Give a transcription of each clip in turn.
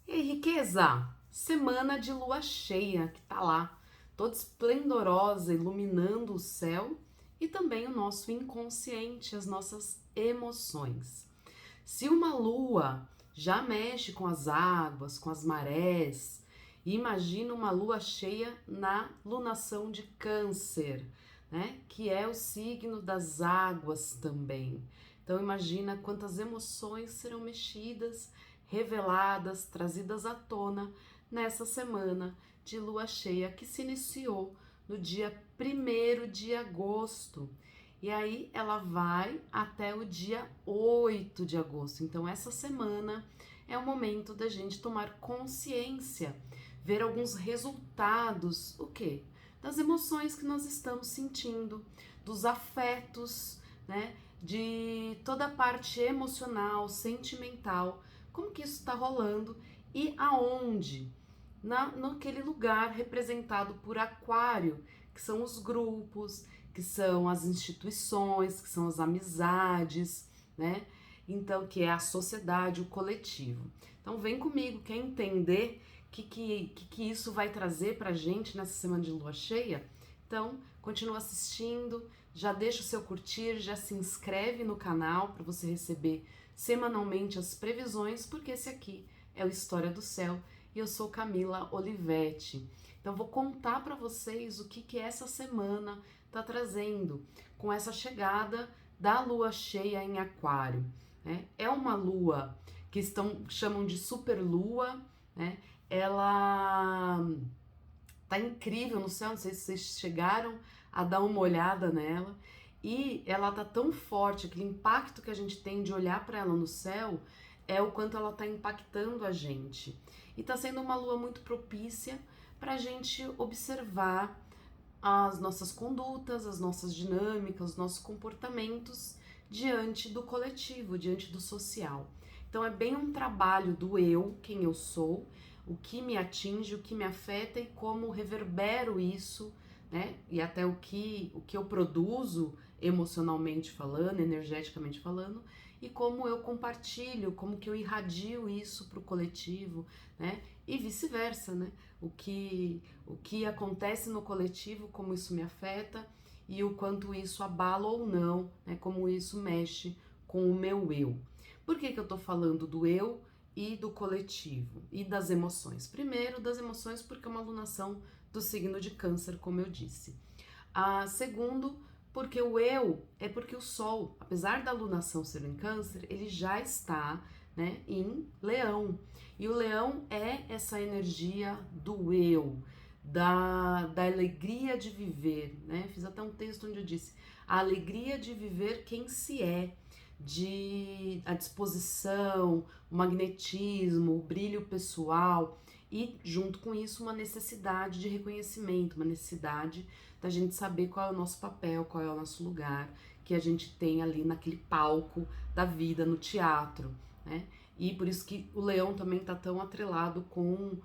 E aí, riqueza? Semana de lua cheia que tá lá, toda esplendorosa, iluminando o céu e também o nosso inconsciente, as nossas emoções. Se uma lua já mexe com as águas, com as marés, imagina uma lua cheia na lunação de Câncer, né? Que é o signo das águas também. Então imagina quantas emoções serão mexidas, reveladas, trazidas à tona nessa semana de lua cheia que se iniciou no dia 1º de agosto. E aí ela vai até o dia 8 de agosto. Então essa semana é o momento da gente tomar consciência, ver alguns resultados, o quê? Das emoções que nós estamos sentindo, dos afetos, né? De toda a parte emocional, sentimental, como que isso está rolando e aonde? Naquele lugar representado por Aquário, que são os grupos, que são as instituições, que são as amizades, né? Então, que é a sociedade, o coletivo. Então, vem comigo, quer entender o que isso vai trazer pra gente nessa semana de lua cheia? Então, continua assistindo, já deixa o seu curtir, já se inscreve no canal para você receber semanalmente as previsões, porque esse aqui é o História do Céu e eu sou Camila Olivetti. Então, vou contar para vocês o que essa semana está trazendo com essa chegada da lua cheia em Aquário. Né? É uma lua que chamam de superlua, né? Ela tá incrível no céu, não sei se vocês chegaram a dar uma olhada nela. E ela tá tão forte, aquele impacto que a gente tem de olhar para ela no céu é o quanto ela tá impactando a gente. E tá sendo uma lua muito propícia para a gente observar as nossas condutas, as nossas dinâmicas, os nossos comportamentos diante do coletivo, diante do social. Então é bem um trabalho do eu, quem eu sou, o que me atinge, o que me afeta e como reverbero isso, né? E até o que eu produzo emocionalmente falando, energeticamente falando, e como eu compartilho, como que eu irradio isso para o coletivo, né? E vice-versa, né? O que acontece no coletivo, como isso me afeta e o quanto isso abala ou não, né? Como isso mexe com o meu eu. Por que eu tô falando do eu e do coletivo e das emoções? Primeiro, das emoções, porque é uma alunação do signo de Câncer, como eu disse. Segundo, porque o eu é porque o Sol, apesar da alunação ser em Câncer, ele já está, né, em Leão. E o Leão é essa energia do eu, da alegria de viver, né? Fiz até um texto onde eu disse a alegria de viver quem se é, de a disposição, o magnetismo, o brilho pessoal e junto com isso uma necessidade de reconhecimento, uma necessidade da gente saber qual é o nosso papel, qual é o nosso lugar que a gente tem ali naquele palco da vida, no teatro, né? E por isso que o leão também tá tão atrelado com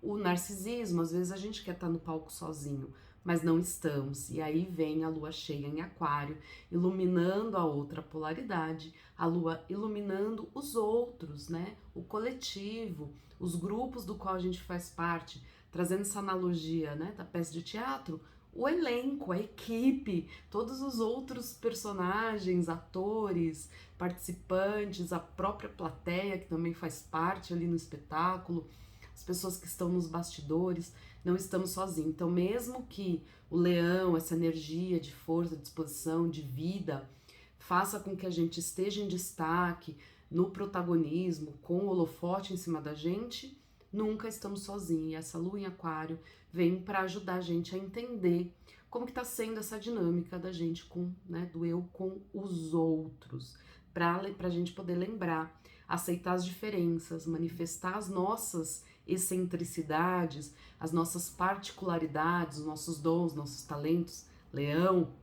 o narcisismo. Às vezes a gente quer estar no palco sozinho, mas não estamos. E aí vem a lua cheia em Aquário, iluminando a outra polaridade, a lua iluminando os outros, né? O coletivo, os grupos do qual a gente faz parte, trazendo essa analogia, né, da peça de teatro, o elenco, a equipe, todos os outros personagens, atores, participantes, a própria plateia que também faz parte ali no espetáculo, as pessoas que estão nos bastidores, não estamos sozinhos. Então, mesmo que o leão, essa energia de força, de disposição, de vida, faça com que a gente esteja em destaque, no protagonismo, com o holofote em cima da gente, nunca estamos sozinhos. E essa lua em Aquário vem para ajudar a gente a entender como que está sendo essa dinâmica da gente com, né, do eu com os outros, para a gente poder lembrar, aceitar as diferenças, manifestar as nossas excentricidades, as nossas particularidades, os nossos dons, nossos talentos, leão,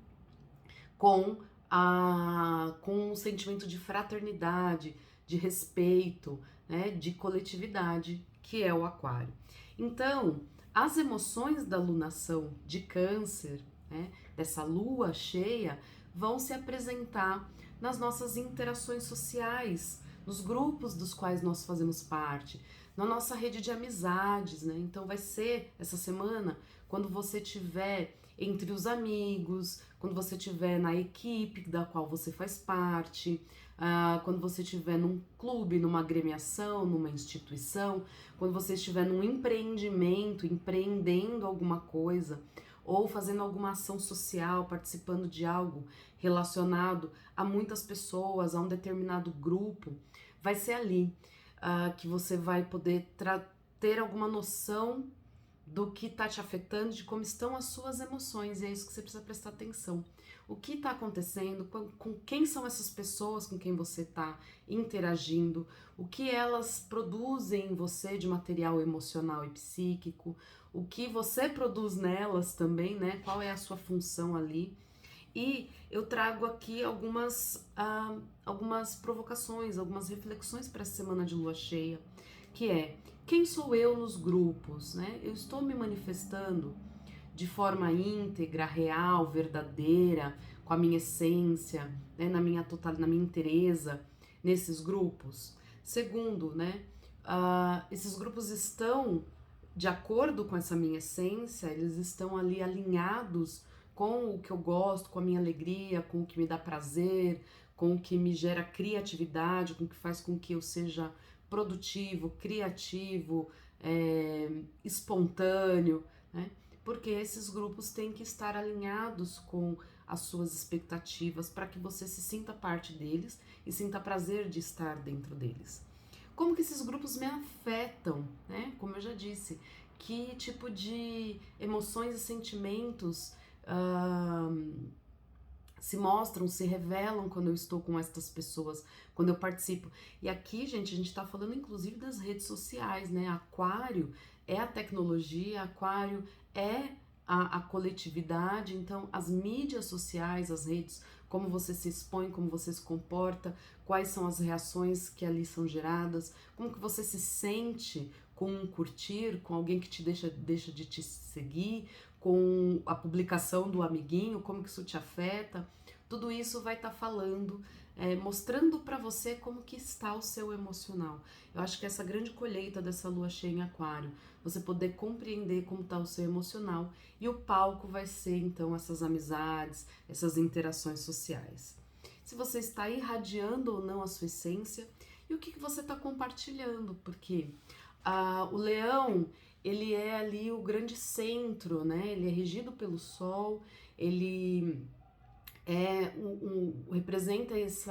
com um sentimento de fraternidade, de respeito, né, de coletividade, que é o aquário. Então, as emoções da lunação de Câncer, né, dessa lua cheia, vão se apresentar nas nossas interações sociais, nos grupos dos quais nós fazemos parte, na nossa rede de amizades, né? Então vai ser essa semana quando você tiver entre os amigos, quando você estiver na equipe da qual você faz parte, quando você estiver num clube, numa agremiação, numa instituição, quando você estiver num empreendimento, empreendendo alguma coisa, ou fazendo alguma ação social, participando de algo relacionado a muitas pessoas, a um determinado grupo, vai ser ali que você vai poder ter alguma noção do que está te afetando, de como estão as suas emoções, e é isso que você precisa prestar atenção. O que está acontecendo, com quem são essas pessoas com quem você está interagindo, o que elas produzem em você de material emocional e psíquico, o que você produz nelas também, né? Qual é a sua função ali. E eu trago aqui algumas provocações, algumas reflexões para essa semana de lua cheia, que é: quem sou eu nos grupos, né? Eu estou me manifestando de forma íntegra, real, verdadeira, com a minha essência, né? na minha inteireza, nesses grupos? Segundo, né? Esses grupos estão de acordo com essa minha essência, eles estão ali alinhados com o que eu gosto, com a minha alegria, com o que me dá prazer, com o que me gera criatividade, com o que faz com que eu seja produtivo, criativo, espontâneo, né? Porque esses grupos têm que estar alinhados com as suas expectativas para que você se sinta parte deles e sinta prazer de estar dentro deles. Como que esses grupos me afetam, né? Como eu já disse, que tipo de emoções e sentimentos se mostram, se revelam quando eu estou com estas pessoas, quando eu participo. E aqui, gente, a gente tá falando inclusive das redes sociais, né? Aquário é a tecnologia, Aquário é a coletividade, então as mídias sociais, as redes, como você se expõe, como você se comporta, quais são as reações que ali são geradas, como que você se sente com um curtir, com alguém que te deixa de te seguir, com a publicação do amiguinho, como que isso te afeta. Tudo isso vai estar falando, mostrando para você como que está o seu emocional. Eu acho que essa grande colheita dessa lua cheia em Aquário, você poder compreender como está o seu emocional, e o palco vai ser então essas amizades, essas interações sociais. Se você está irradiando ou não a sua essência e o que você está compartilhando, porque o leão, ele é ali o grande centro, né? Ele é regido pelo Sol, ele representa esse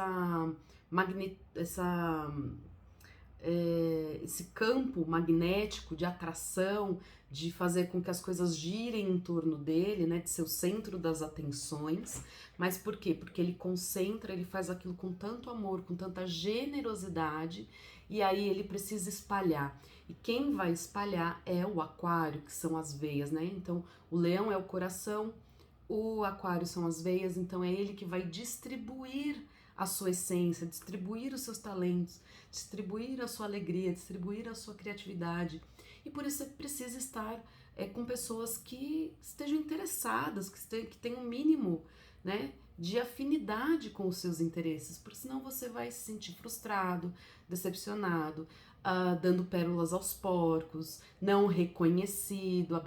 campo magnético de atração, de fazer com que as coisas girem em torno dele, né, de ser o centro das atenções. Mas por quê? Porque ele concentra, ele faz aquilo com tanto amor, com tanta generosidade, e aí ele precisa espalhar. E quem vai espalhar é o Aquário, que são as veias, né? Então, o leão é o coração, o Aquário são as veias, então é ele que vai distribuir a sua essência, distribuir os seus talentos, distribuir a sua alegria, distribuir a sua criatividade. E por isso você precisa estar com pessoas que estejam interessadas, que tenham um mínimo, né, de afinidade com os seus interesses, porque senão você vai se sentir frustrado, decepcionado, dando pérolas aos porcos, não reconhecido,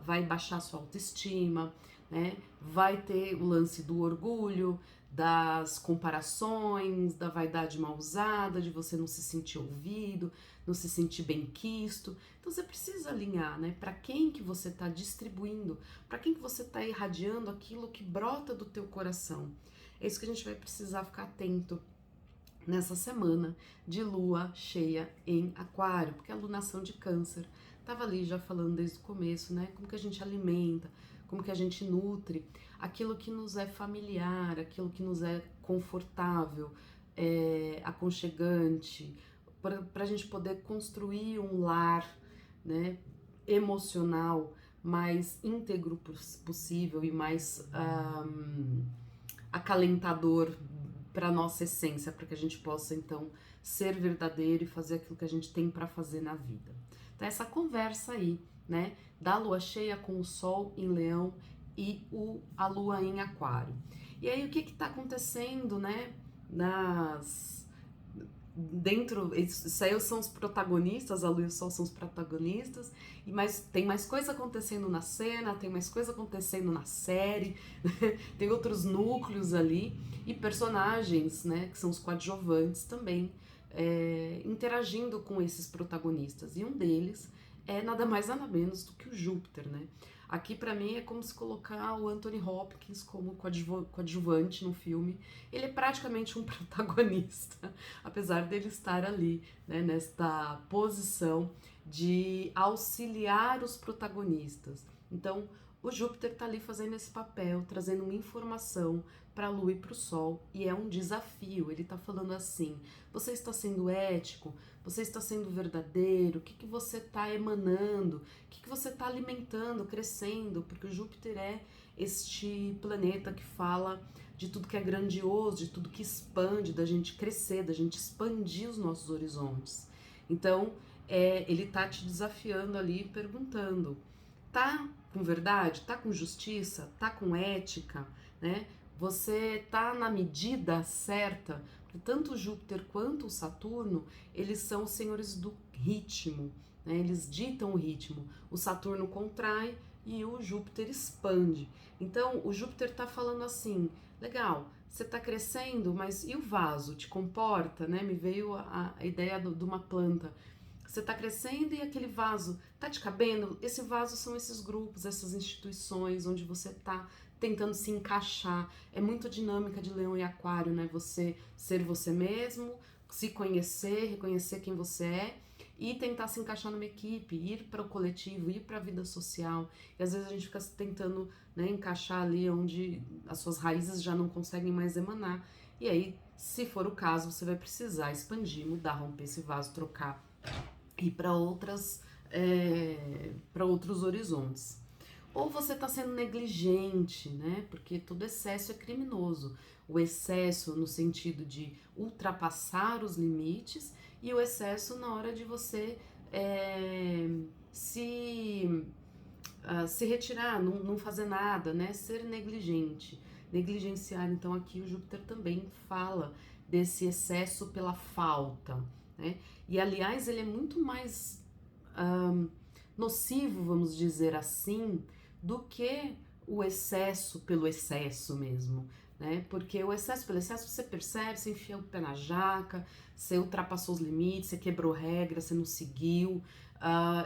vai baixar sua autoestima, né? Vai ter o lance do orgulho, das comparações, da vaidade mal usada, de você não se sentir ouvido, não se sentir bem-quisto. Então você precisa alinhar, né? Para quem que você está distribuindo, para quem que você está irradiando aquilo que brota do teu coração. É isso que a gente vai precisar ficar atento nessa semana de lua cheia em Aquário, porque a lunação de Câncer estava ali já falando desde o começo, né? Como que a gente alimenta, como que a gente nutre aquilo que nos é familiar, aquilo que nos é confortável, aconchegante, para a gente poder construir um lar, né, emocional mais íntegro possível e mais acalentador para nossa essência, para que a gente possa então ser verdadeiro e fazer aquilo que a gente tem para fazer na vida. Então essa conversa aí, né, da lua cheia com o Sol em Leão e a lua em Aquário. E aí o que está acontecendo, né, isso aí são os protagonistas, a Lua e o Sol são os protagonistas, mas tem mais coisa acontecendo na cena, tem mais coisa acontecendo na série, tem outros núcleos ali e personagens, né, que são os coadjuvantes também, interagindo com esses protagonistas. E um deles é nada mais nada menos do que o Júpiter, né? Aqui para mim é como se colocar o Anthony Hopkins como coadjuvante no filme. Ele é praticamente um protagonista, apesar dele estar ali, né, nesta posição de auxiliar os protagonistas. Então, o Júpiter está ali fazendo esse papel, trazendo uma informação para a Lua e para o Sol, e é um desafio. Ele está falando assim: você está sendo ético? Você está sendo verdadeiro? O que você está emanando? O que você está alimentando, crescendo? Porque o Júpiter é este planeta que fala de tudo que é grandioso, de tudo que expande, da gente crescer, da gente expandir os nossos horizontes. Então, ele tá te desafiando ali, perguntando: tá com verdade? Tá com justiça? Tá com ética? Né? Você tá na medida certa? Porque tanto o Júpiter quanto o Saturno, eles são os senhores do ritmo, né? Eles ditam o ritmo. O Saturno contrai e o Júpiter expande. Então, o Júpiter tá falando assim: legal, você tá crescendo, mas e o vaso? Te comporta, né? Me veio a ideia de uma planta. Você está crescendo e aquele vaso está te cabendo? Esse vaso são esses grupos, essas instituições onde você está tentando se encaixar. É muito a dinâmica de Leão e Aquário, né? Você ser você mesmo, se conhecer, reconhecer quem você é e tentar se encaixar numa equipe, ir para o coletivo, ir para a vida social. E às vezes a gente fica tentando, né, encaixar ali onde as suas raízes já não conseguem mais emanar. E aí, se for o caso, você vai precisar expandir, mudar, romper esse vaso, trocar e para outros horizontes. Ou você está sendo negligente, né? Porque todo excesso é criminoso. O excesso no sentido de ultrapassar os limites e o excesso na hora de você se retirar, não fazer nada, né? Ser negligente. Negligenciar, então aqui o Júpiter também fala desse excesso pela falta, né? E aliás, ele é muito mais nocivo, vamos dizer assim, do que o excesso pelo excesso mesmo, né? Porque o excesso pelo excesso você percebe, você enfia o pé na jaca, você ultrapassou os limites, você quebrou regra, você não seguiu,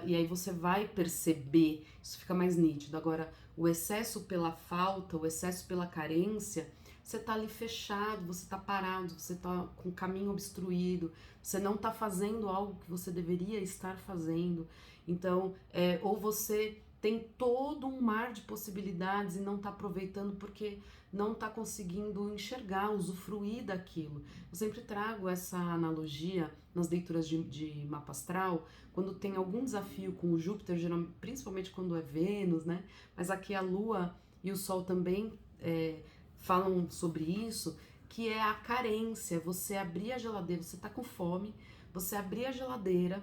e aí você vai perceber, isso fica mais nítido. Agora, o excesso pela falta, o excesso pela carência, você tá ali fechado, você tá parado, você tá com o caminho obstruído, você não tá fazendo algo que você deveria estar fazendo. Então, ou você tem todo um mar de possibilidades e não tá aproveitando porque não tá conseguindo enxergar, usufruir daquilo. Eu sempre trago essa analogia nas leituras de mapa astral, quando tem algum desafio com o Júpiter, principalmente quando é Vênus, né? Mas aqui a Lua e o Sol também falam sobre isso, que é a carência. Você abrir a geladeira, você tá com fome, você abrir a geladeira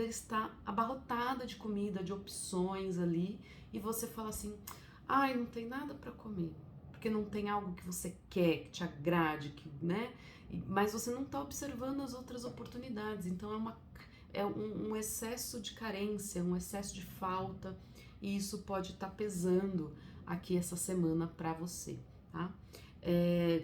está abarrotada de comida, de opções ali, e você fala assim: ai, não tem nada para comer, porque não tem algo que você quer, que te agrade, né? Mas você não tá observando as outras oportunidades, então é um excesso de carência, um excesso de falta, e isso pode estar pesando aqui essa semana para você, tá?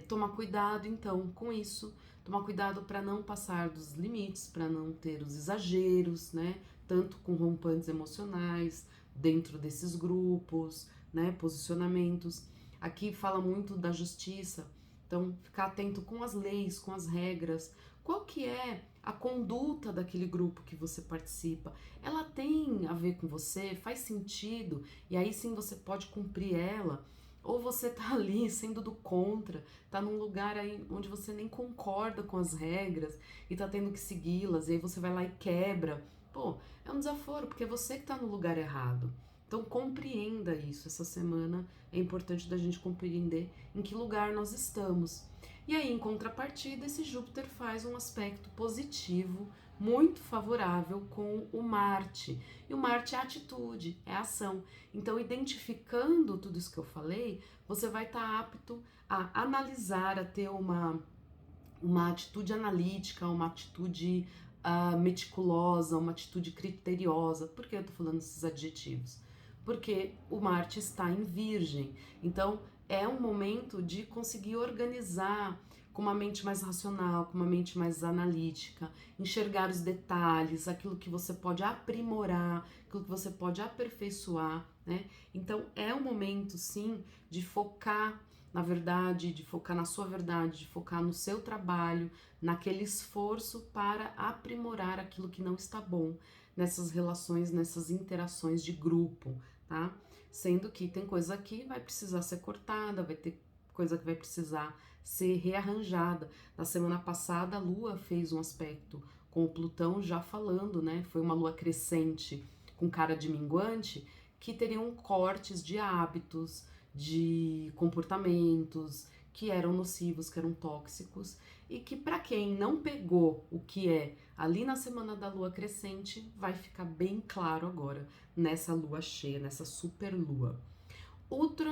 Tomar cuidado então com isso, tomar cuidado para não passar dos limites, para não ter os exageros, né? Tanto com rompantes emocionais dentro desses grupos, né? Posicionamentos. Aqui fala muito da justiça, então ficar atento com as leis, com as regras. Qual que é a conduta daquele grupo que você participa? Ela tem a ver com você? Faz sentido? E aí sim você pode cumprir ela? Ou você tá ali sendo do contra, tá num lugar aí onde você nem concorda com as regras e tá tendo que segui-las, e aí você vai lá e quebra. Pô, é um desaforo, porque é você que tá no lugar errado. Então compreenda isso. Essa semana é importante da gente compreender em que lugar nós estamos. E aí, em contrapartida, esse Júpiter faz um aspecto positivo, muito favorável com o Marte. E o Marte é a atitude, é a ação. Então, identificando tudo isso que eu falei, você vai estar apto a analisar, a ter uma uma atitude analítica, uma atitude meticulosa, uma atitude criteriosa. Por que eu tô falando esses adjetivos? Porque o Marte está em Virgem, então é um momento de conseguir organizar com uma mente mais racional, com uma mente mais analítica, enxergar os detalhes, aquilo que você pode aprimorar, aquilo que você pode aperfeiçoar, né? Então é um momento, sim, de focar na verdade, de focar na sua verdade, de focar no seu trabalho, naquele esforço para aprimorar aquilo que não está bom nessas relações, nessas interações de grupo, tá? Sendo que tem coisa que vai precisar ser cortada, vai ter coisa que vai precisar ser rearranjada. Na semana passada, a Lua fez um aspecto com o Plutão já falando, né? Foi uma Lua crescente com cara de minguante, que teriam cortes de hábitos, de comportamentos que eram nocivos, que eram tóxicos e que para quem não pegou o que é ali na semana da lua crescente, vai ficar bem claro agora nessa lua cheia, nessa super lua. Outro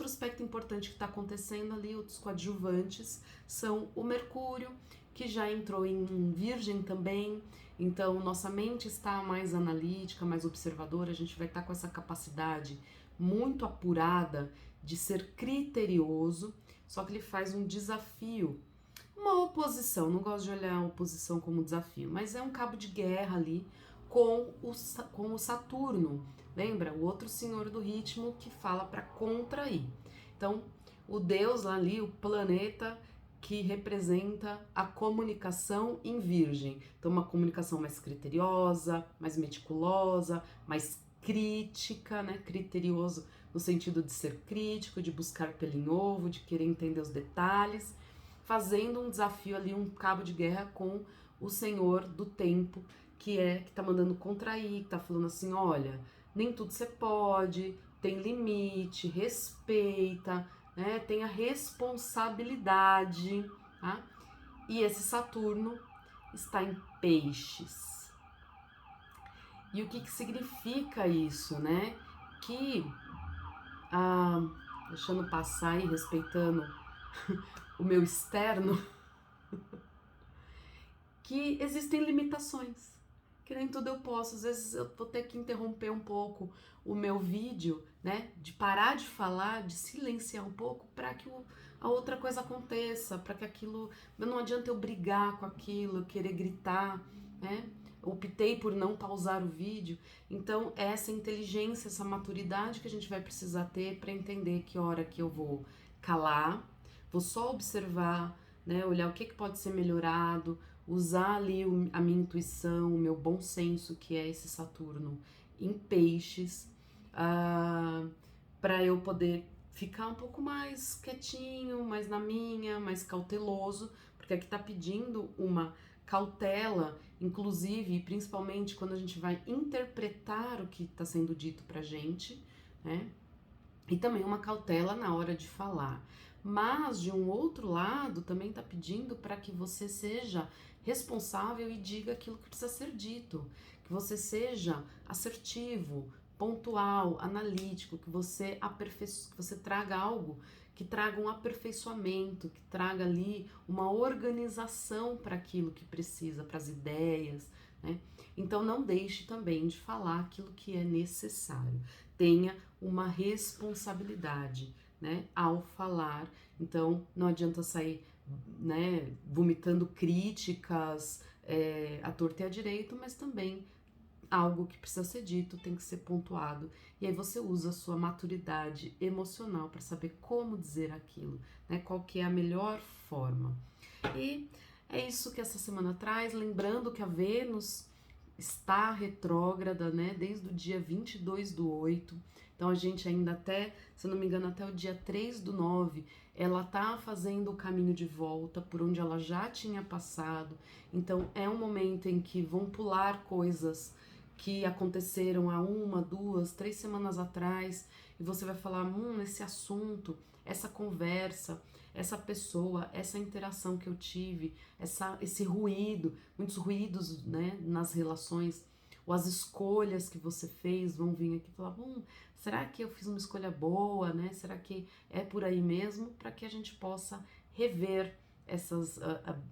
aspecto importante que está acontecendo ali, outros coadjuvantes, são o Mercúrio, que já entrou em Virgem também, então nossa mente está mais analítica, mais observadora, a gente vai estar com essa capacidade muito apurada de ser criterioso, só que ele faz um desafio, uma oposição, não gosto de olhar a oposição como desafio, mas é um cabo de guerra ali com o Saturno, lembra? O outro senhor do ritmo que fala para contrair. Então, o Deus ali, o planeta que representa a comunicação em Virgem. Então, uma comunicação mais criteriosa, mais meticulosa, mais crítica, né? Criterioso no sentido de ser crítico, de buscar pelo em ovo, de querer entender os detalhes, fazendo um desafio ali, um cabo de guerra com o senhor do tempo, que tá mandando contrair, que tá falando assim, olha, nem tudo você pode, tem limite, respeita, né? Tenha responsabilidade, tá? E esse Saturno está em Peixes. E o que significa isso, né? Que, deixando passar e respeitando o meu externo, que existem limitações, que nem tudo eu posso, às vezes eu vou ter que interromper um pouco o meu vídeo, né, de parar de falar, de silenciar um pouco para que a outra coisa aconteça, para que aquilo, não adianta eu brigar com aquilo, querer gritar, né, optei por não pausar o vídeo, então essa inteligência, essa maturidade que a gente vai precisar ter para entender que hora que eu vou calar, vou só observar, né, olhar o que pode ser melhorado, usar ali a minha intuição, o meu bom senso, que é esse Saturno em Peixes, para eu poder ficar um pouco mais quietinho, mais na minha, mais cauteloso, porque aqui tá pedindo uma cautela, inclusive e principalmente quando a gente vai interpretar o que está sendo dito pra gente, né? E também uma cautela na hora de falar. Mas, de um outro lado, também está pedindo para que você seja responsável e diga aquilo que precisa ser dito. Que você seja assertivo, pontual, analítico, que você traga algo que traga um aperfeiçoamento, que traga ali uma organização para aquilo que precisa, para as ideias, né? Então não deixe também de falar aquilo que é necessário. Tenha uma responsabilidade, né, ao falar. Então não adianta sair, né, vomitando críticas à torta e à direito, mas também algo que precisa ser dito tem que ser pontuado. E aí você usa a sua maturidade emocional para saber como dizer aquilo, né? Qual que é a melhor forma. E é isso que essa semana traz, lembrando que a Vênus está retrógrada, né? Desde o dia 22/8. Então a gente ainda até, se não me engano, até o dia 3/9, ela tá fazendo o caminho de volta por onde ela já tinha passado. Então é um momento em que vão pular coisas que aconteceram há 1, 2, 3 semanas atrás, e você vai falar, esse assunto, essa conversa, essa pessoa, essa interação que eu tive, esse ruído, muitos ruídos, né, nas relações, ou as escolhas que você fez vão vir aqui e falar, será que eu fiz uma escolha boa, né? Será que é por aí mesmo? Para que a gente possa rever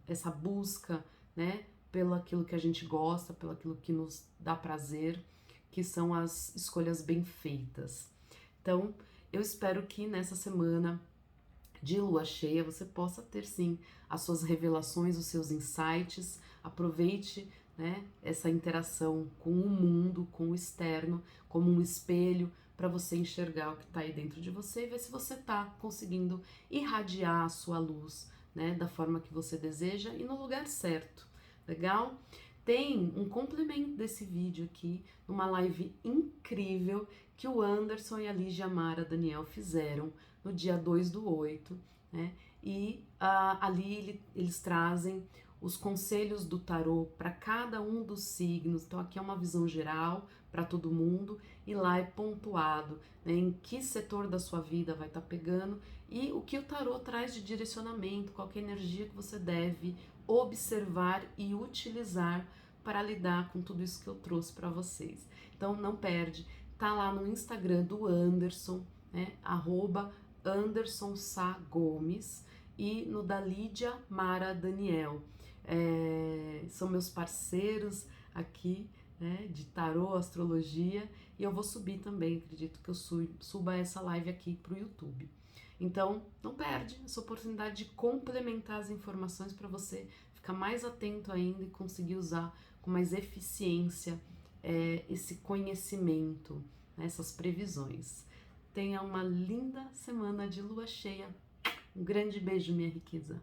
essa busca, né, pelo aquilo que a gente gosta, pelo aquilo que nos dá prazer, que são as escolhas bem feitas. Então, eu espero que nessa semana de lua cheia você possa ter sim as suas revelações, os seus insights. Aproveite, né, essa interação com o mundo, com o externo, como um espelho para você enxergar o que está aí dentro de você e ver se você está conseguindo irradiar a sua luz, né, da forma que você deseja e no lugar certo. Legal? Tem um complemento desse vídeo aqui, numa live incrível que o Anderson e a Lígia Mara Daniel fizeram no dia 2/8, né? E ali eles trazem os conselhos do tarô para cada um dos signos. Então aqui é uma visão geral para todo mundo e lá é pontuado, né, em que setor da sua vida vai estar pegando e o que o tarô traz de direcionamento, qual que é a energia que você deve observar e utilizar para lidar com tudo isso que eu trouxe para vocês. Então não perde, tá lá no Instagram do Anderson, né, @AndersonSaGomes e no da Lídia Mara Daniel. São meus parceiros aqui, né, de tarô, astrologia, e eu vou subir também, acredito que eu suba essa live aqui para o YouTube. Então, não perde essa oportunidade de complementar as informações para você ficar mais atento ainda e conseguir usar com mais eficiência esse conhecimento, né, essas previsões. Tenha uma linda semana de lua cheia. Um grande beijo, minha riqueza.